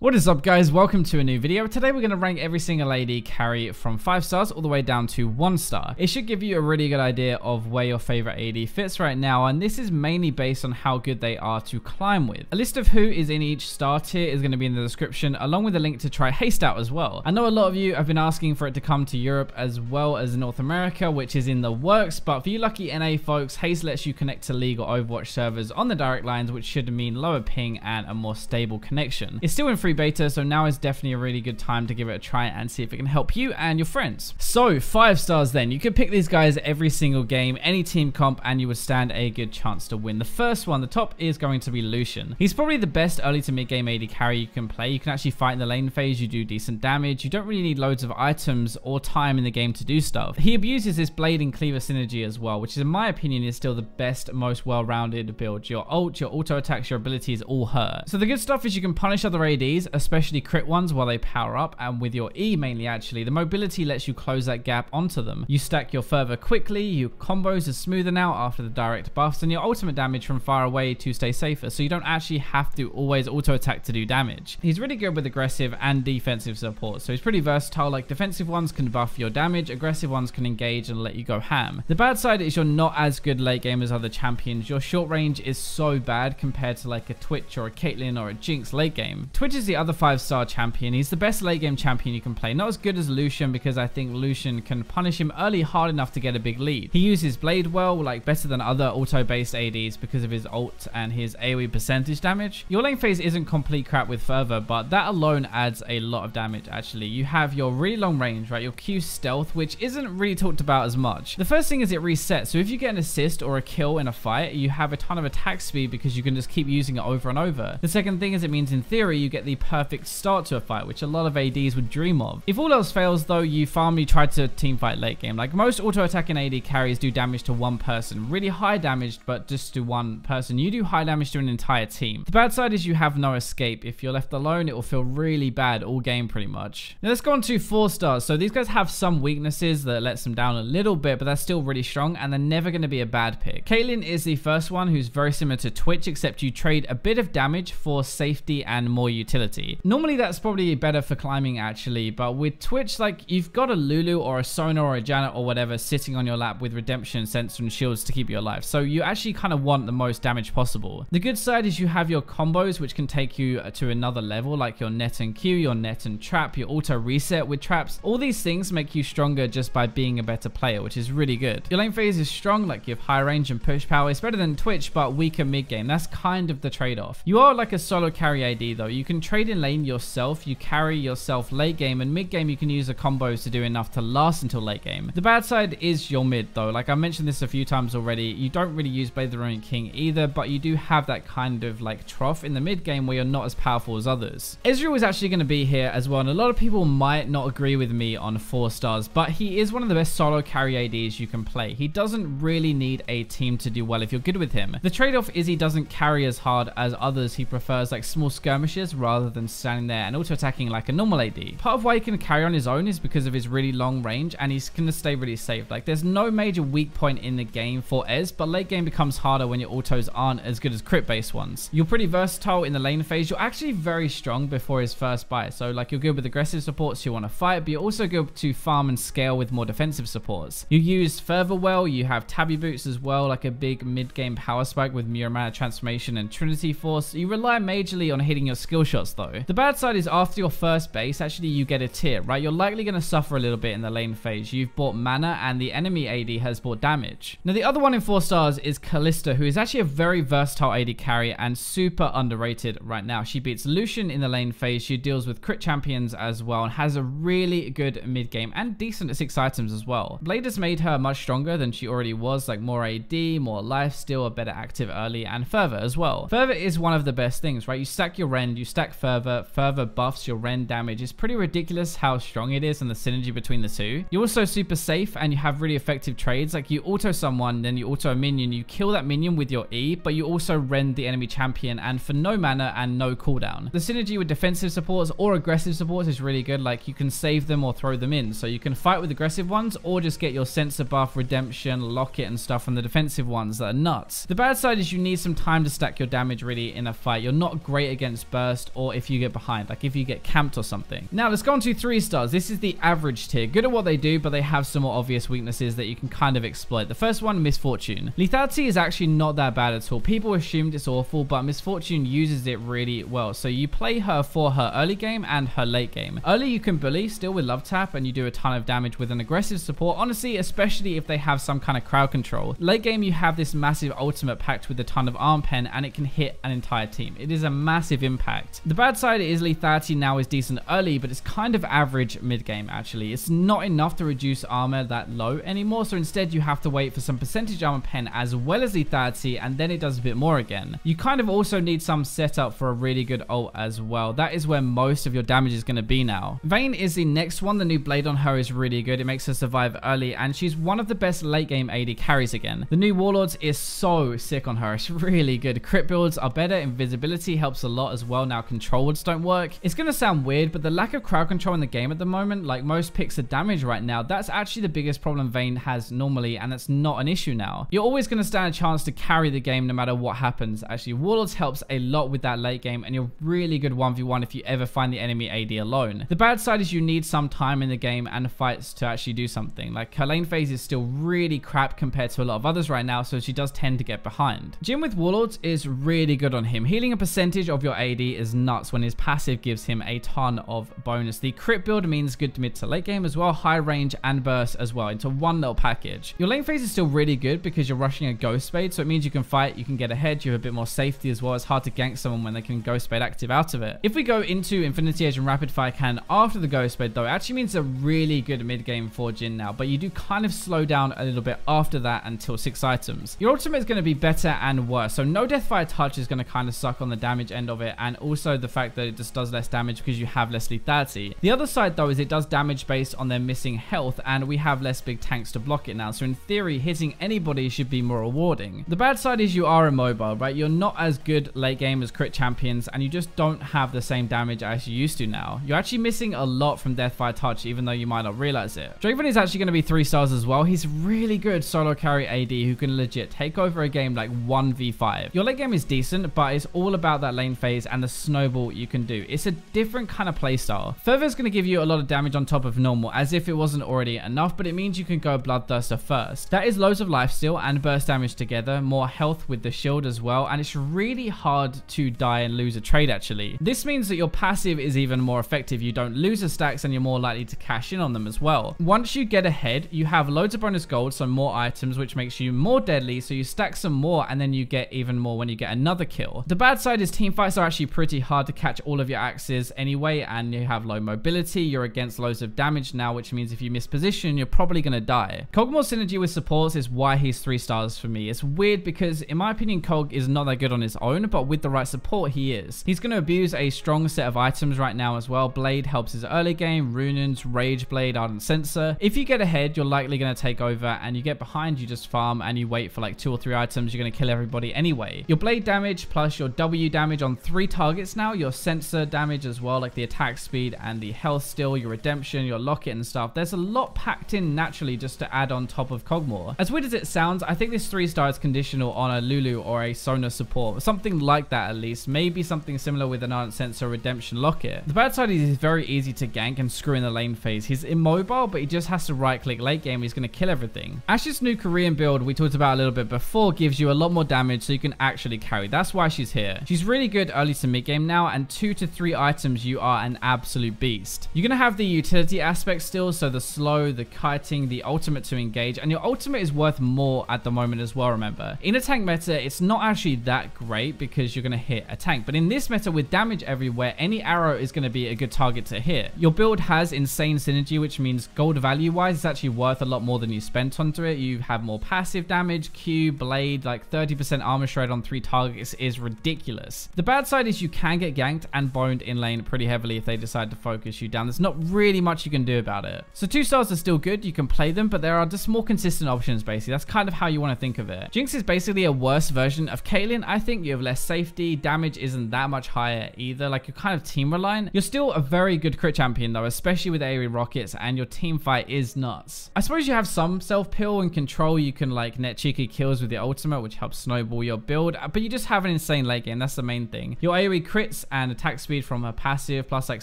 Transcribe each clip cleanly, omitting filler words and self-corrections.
What is up, guys? Welcome to a new video. Today we're going to rank every single AD carry from 5 stars all the way down to 1 star. It should give you a really good idea of where your favorite AD fits right now, and this is mainly based on how good they are to climb with. A list of who is in each star tier is going to be in the description, along with a link to try Haste out as well. I know a lot of you have been asking for it to come to Europe as well as North America, which is in the works, but for you lucky NA folks, Haste lets you connect to League or Overwatch servers on the direct lines, which should mean lower ping and a more stable connection. It's still in free beta, so now is definitely a really good time to give it a try and see if it can help you and your friends. So 5 stars then. You could pick these guys every single game, any team comp, and you would stand a good chance to win. The first one, the top, is going to be Lucian. He's probably the best early to mid game AD carry you can play. You can actually fight in the lane phase, you do decent damage, you don't really need loads of items or time in the game to do stuff. He abuses this blade and cleaver synergy as well, which is, in my opinion, is still the best, most well-rounded build. Your ult, your auto attacks, your abilities all hurt. So the good stuff is you can punish other ADs, especially crit ones while they power up, and with your E mainly actually, the mobility lets you close that gap onto them. You stack your fervor quickly, your combos are smoother now after the direct buffs, and your ultimate damage from far away to stay safer, so you don't actually have to always auto attack to do damage. He's really good with aggressive and defensive support, so he's pretty versatile. Like, defensive ones can buff your damage, aggressive ones can engage and let you go ham. The bad side is you're not as good late game as other champions. Your short range is so bad compared to like a Twitch or a Caitlyn or a Jinx late game. Twitch is the other 5-star champion. He's the best late game champion you can play. Not as good as Lucian, because I think Lucian can punish him early hard enough to get a big lead. He uses blade well, like better than other auto based ADs because of his ult and his AoE percentage damage. Your lane phase isn't complete crap with fervor, but that alone adds a lot of damage actually. You have your really long range, right? Your Q stealth, which isn't really talked about as much. The first thing is it resets, so if you get an assist or a kill in a fight, you have a ton of attack speed because you can just keep using it over and over. The second thing is it means in theory you get the perfect start to a fight, which a lot of ADs would dream of. If all else fails though, you farmly try to team fight late game. Like, most auto attacking AD carries do damage to one person, really high damage, but just to one person. You do high damage to an entire team. The bad side is you have no escape. If you're left alone, it will feel really bad all game pretty much. Now let's go on to 4 stars. So these guys have some weaknesses that lets them down a little bit, but they're still really strong and they're never going to be a bad pick. Caitlyn is the first one, who's very similar to Twitch, except you trade a bit of damage for safety and more utility. Normally that's probably better for climbing actually, but with Twitch, like, you've got a Lulu or a Sona or a Janet or whatever sitting on your lap with redemption, sensor, and shields to keep you alive, so you actually kind of want the most damage possible. The good side is you have your combos, which can take you to another level, like your net and Q, your net and trap, your auto reset with traps. All these things make you stronger just by being a better player, which is really good. Your lane phase is strong, like you have high range and push power. It's better than Twitch, but weaker mid game. That's kind of the trade-off. You are like a solo carry AD though. You can trade in lane yourself, you carry yourself late game, and mid game you can use the combos to do enough to last until late game. The bad side is your mid though. Like I mentioned this a few times already, you don't really use Blade the Ruined King either, but you do have that kind of like trough in the mid game where you're not as powerful as others. Ezreal is actually going to be here as well, and a lot of people might not agree with me on 4 stars, but he is one of the best solo carry ADs you can play. He doesn't really need a team to do well if you're good with him. The trade-off is he doesn't carry as hard as others. He prefers like small skirmishes rather than standing there and auto attacking like a normal AD. Part of why he can carry on his own is because of his really long range, and he's going to stay really safe. Like, there's no major weak point in the game for Ez, but late game becomes harder when your autos aren't as good as crit based ones. You're pretty versatile in the lane phase. You're actually very strong before his first buy, so like you're good with aggressive supports you want to fight, but you're also good to farm and scale with more defensive supports. You use fervor well, you have tabby boots as well, like a big mid game power spike with Muramana transformation and Trinity Force. You rely majorly on hitting your skill shots though. The bad side is after your first base, actually you get a tier, right? You're likely going to suffer a little bit in the lane phase. You've bought mana and the enemy AD has bought damage. Now the other one in 4 stars is Calista, who is actually a very versatile AD carry and super underrated right now. She beats Lucian in the lane phase, she deals with crit champions as well, and has a really good mid game and decent 6 items as well. Blade has made her much stronger than she already was, like more AD, more life steal, a better active early, and fervor as well. Fervor is one of the best things, right? You stack your rend, you stack fervor, fervor buffs your rend damage. It's pretty ridiculous how strong it is and the synergy between the two. You're also super safe and you have really effective trades. Like, you auto someone, then you auto a minion, you kill that minion with your E, but you also rend the enemy champion, and for no mana and no cooldown. The synergy with defensive supports or aggressive supports is really good. Like, you can save them or throw them in, so you can fight with aggressive ones or just get your sensor buff, redemption, locket and stuff from the defensive ones that are nuts. The bad side is you need some time to stack your damage really in a fight. You're not great against burst or or if you get behind, like if you get camped or something. Now let's go on to 3 stars. This is the average tier. Good at what they do, but they have some more obvious weaknesses that you can kind of exploit. The first one, Misfortune. Lethality is actually not that bad at all. People assumed it's awful, but Misfortune uses it really well. So you play her for her early game and her late game. Early you can bully, still with love tap, and you do a ton of damage with an aggressive support. Honestly, especially if they have some kind of crowd control. Late game you have this massive ultimate packed with a ton of arm pen, and it can hit an entire team. It is a massive impact. The bad side is lethality now is decent early, but it's kind of average mid game actually. It's not enough to reduce armor that low anymore, so instead you have to wait for some percentage armor pen as well as lethality, and then it does a bit more again. You kind of also need some setup for a really good ult as well. That is where most of your damage is going to be now. Vayne is the next one. The new blade on her is really good. It makes her survive early, and she's one of the best late game AD carries again. The new Warlords is so sick on her. It's really good. Crit builds are better. Invisibility helps a lot as well. Now control words don't work. It's going to sound weird, but the lack of crowd control in the game at the moment, like most picks are damage right now, that's actually the biggest problem Vayne has normally, and that's not an issue now. You're always going to stand a chance to carry the game no matter what happens. Actually, Warlords helps a lot with that late game, and you're really good 1v1 if you ever find the enemy AD alone. The bad side is you need some time in the game and fights to actually do something. Like her lane phase is still really crap compared to a lot of others right now, so she does tend to get behind. Jhin with Warlords is really good on him. Healing a percentage of your AD is nuts when his passive gives him a ton of bonus. The crit build means good mid to late game as well, high range and burst as well into one little package. Your lane phase is still really good because you're rushing a ghost spade, so it means you can fight, you can get ahead, you have a bit more safety as well. It's hard to gank someone when they can ghost spade active out of it. If we go into Infinity Edge and Rapid Fire Cannon after the ghost spade though, it actually means a really good mid game for Jhin now, but you do kind of slow down a little bit after that until 6 items. Your ultimate is going to be better and worse, so no Deathfire Touch is going to kind of suck on the damage end of it, and also the fact that it just does less damage because you have less lethality. The other side though is it does damage based on their missing health, and we have less big tanks to block it now, so in theory hitting anybody should be more rewarding. The bad side is you are immobile, right? You're not as good late game as crit champions, and you just don't have the same damage as you used to now. You're actually missing a lot from Deathfire Touch, even though you might not realize it. Draven is actually going to be 3 stars as well. He's really good solo carry AD who can legit take over a game like 1v5. Your late game is decent, but it's all about that lane phase and the snowball you can do. It's a different kind of playstyle. Fervor is going to give you a lot of damage on top of normal, as if it wasn't already enough, but it means you can go Bloodthirster first. That is loads of lifesteal and burst damage together, more health with the shield as well, and it's really hard to die and lose a trade actually. This means that your passive is even more effective. You don't lose the stacks and you're more likely to cash in on them as well. Once you get ahead, you have loads of bonus gold, so more items, which makes you more deadly, so you stack some more and then you get even more when you get another kill. The bad side is team fights are actually pretty hard to catch all of your axes anyway, and you have low mobility. You're against loads of damage now, which means if you miss position, you're probably going to die. Kog'Maw's synergy with supports is why he's 3 stars for me. It's weird because in my opinion, Kog is not that good on his own, but with the right support, he is. He's going to abuse a strong set of items right now as well. Blade helps his early game, Runins, Rage Blade, Ardent Sensor. If you get ahead, you're likely going to take over, and you get behind, you just farm and you wait for like 2 or 3 items. You're going to kill everybody anyway. Your blade damage plus your W damage on 3 targets now, your sensor damage as well, like the attack speed and the health steal, your redemption, your locket and stuff. There's a lot packed in naturally just to add on top of Kog'Maw. As weird as it sounds, I think this 3 star is conditional on a Lulu or a Sona support, something like that at least. Maybe something similar with an Ardent Sensor redemption locket. The bad side is he's very easy to gank and screw in the lane phase. He's immobile, but he just has to right click late game. He's going to kill everything. Ashe's new Korean build we talked about a little bit before gives you a lot more damage, so you can actually carry. That's why she's here. She's really good early to mid game now, and 2 to 3 items you are an absolute beast. You're going to have the utility aspect still, so the slow, the kiting, the ultimate to engage, and your ultimate is worth more at the moment as well, remember. In a tank meta, it's not actually that great because you're going to hit a tank, but in this meta with damage everywhere, any arrow is going to be a good target to hit. Your build has insane synergy, which means gold value wise it's actually worth a lot more than you spent onto it. You have more passive damage, Q, blade, like 30% armor shred on 3 targets is ridiculous. The bad side is you can get ganked and boned in lane pretty heavily if they decide to focus you down. There's not really much you can do about it. So 2 stars are still good, you can play them, but there are just more consistent options basically. That's kind of how you want to think of it. Jinx is basically a worse version of Caitlyn. I think you have less safety, damage isn't that much higher either, like you're kind of team reliant. You're still a very good crit champion though, especially with AoE rockets, and your team fight is nuts. I suppose you have some self-pill and control. You can like net cheeky kills with your ultimate, which helps snowball your build, but you just have an insane late game. That's the main thing. Your AoE crits crits and attack speed from her passive, plus like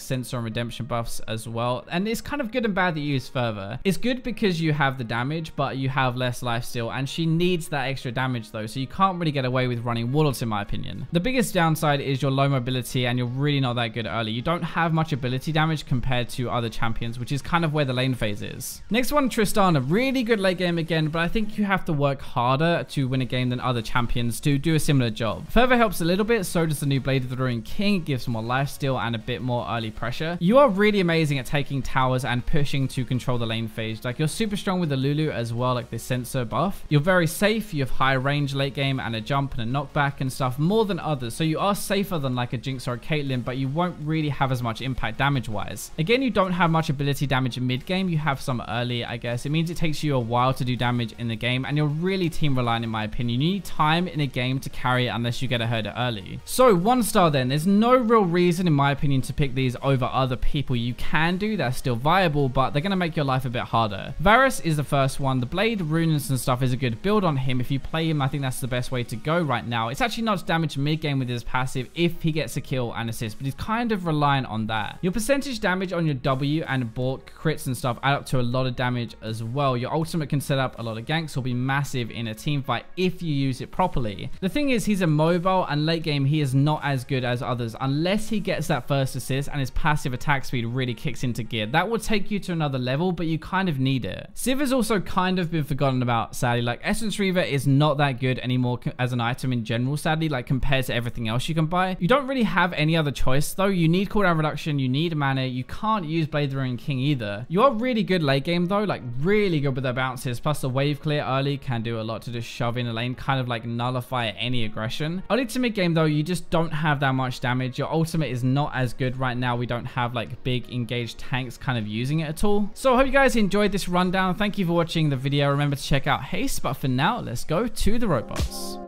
sensor and redemption buffs as well. And it's kind of good and bad that you use Fervor. It's good because you have the damage, but you have less lifesteal, and she needs that extra damage though, so you can't really get away with running Warlords in my opinion. The biggest downside is your low mobility, and you're really not that good early. You don't have much ability damage compared to other champions, which is kind of where the lane phase is. Next one, Tristana. Really good late game again, but I think you have to work harder to win a game than other champions to do a similar job. Fervor helps a little bit, so does the new Blade of the Ruined King. It gives more lifesteal and a bit more early pressure. You are really amazing at taking towers and pushing to control the lane phase. Like, you're super strong with the Lulu as well, like this sensor buff. You're very safe. You have high range late game and a jump and a knockback and stuff more than others, so you are safer than like a Jinx or a Caitlyn, but you won't really have as much impact damage wise. Again, you don't have much ability damage in mid game. You have some early, I guess. It means it takes you a while to do damage in the game, and you're really team reliant in my opinion. You need time in a game to carry it unless you get a herder early. So 1 star then. There's no real reason in my opinion to pick these over other people. You can do, they're still viable, but they're going to make your life a bit harder. Varus is the first one. The Blade, runes and stuff is a good build on him. If you play him, I think that's the best way to go right now. It's actually not damage mid game with his passive if he gets a kill and assist, but he's kind of reliant on that. Your percentage damage on your W and Bork crits and stuff add up to a lot of damage as well. Your ultimate can set up a lot of ganks, will be massive in a team fight if you use it properly. The thing is, he's a mobile, and late game he is not as good as others unless he gets that first assist and his passive attack speed really kicks into gear. That will take you to another level, but you kind of need it. Civ has also kind of been forgotten about, sadly. Like, Essence Reaver is not that good anymore as an item in general, sadly, like compared to everything else you can buy. You don't really have any other choice though. You need cooldown reduction, you need mana, you can't use Blade of the Ruined King either. You are really good late game though, like really good with their bounces, plus the wave clear early can do a lot to just shove in a lane, kind of like nullify any aggression. Early to mid game though, you just don't have that much damage. Your ultimate is not as good right now. We don't have like big engaged tanks kind of using it at all. So I hope you guys enjoyed this rundown. Thank you for watching the video. Remember to check out Haste, but for now, let's go to the robots.